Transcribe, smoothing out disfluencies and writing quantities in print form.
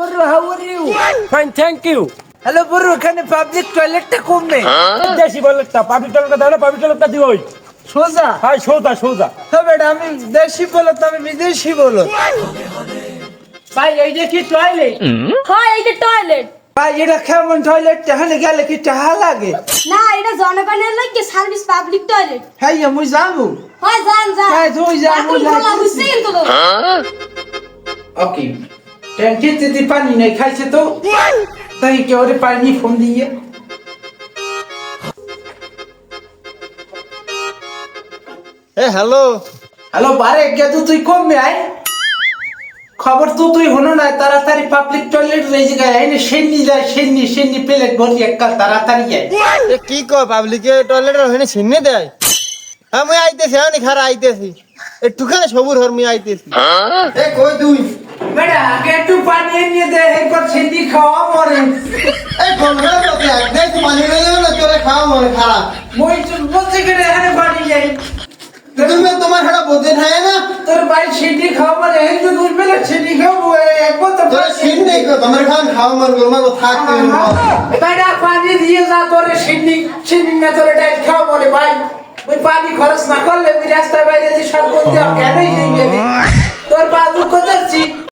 bro, how are you? Fine, thank you. Hello bro, এখানে public টয়লেটটা কমবে। দেশি বলটা পাবলিক টয়লেটটা দাও না, পাবলিক টয়লেটটা দিও ওই। সোজা। হ্যাঁ, সোজা। তো বেটা আমি দেশি বলো তো আমি বিদেশি বলো। ভাই এই যে কি টয়লেট? হয় এই যে টয়লেট। ভাই এটা কেমন টয়লেট? এখানে গেলে কি টাকা লাগে? না এটা জনগণের লাগে সার্ভিস পাবলিক টয়লেট। হ্যাঁ আমি যাবো। হয় যান। হ্যাঁ, তুই যা, আমি যাই। বুঝছি কিন্তু তো। ওকে ট্যাঙ্কিতে দি পানি নাই খাইছে তো তাই কেউ রে পানি ফোন দিয়ে হ্যালো হ্যালো বারে গিয়া তো তুই কমবে আয় খবর তো তুই হনো না তাড়াতাড়ি পাবলিক টয়লেট রয়ে যায় এনে সেন্নি যায় সেন্নি প্লেট ভর্তি একটা তাড়াতাড়ি যায় কি কয় পাবলিকে টয়লেটের ওখানে ছিন্নে দেয়? আমি আইতেছি আমি খারা আইতেছি একটুখানি সবুর হরমি আইতেছি। কই তুই? বেটা আগে একটু পানি এনে দে একবার সেন্নি খাওয়া মরে এই গন্ধে বসে একদম পানি মেলে না তোরে খাওয়া মনে খারাপ। মই বলতে গেলে এখানে পানি যাই তুমি তোমার হাড়া বোঝে থাকে না তোর ভাই সেন্নি খাওয়া মানে এই তো দুই বেলা সেন্নি খাবো একবার তো তোরা সিন নেই কো তোমার খান খাওয়া মন গোমা কো থাকতে বেটা পানি দিয়ে যা তোরে সেন্নি না তোরে ডাইরেক্ট খাওয়া মরে ভাই ওই পানি খরচ না করলে ওই রাস্তায় বাইরে যে সব করতে কেনই নেই তোর বাবু কোথাচ্ছি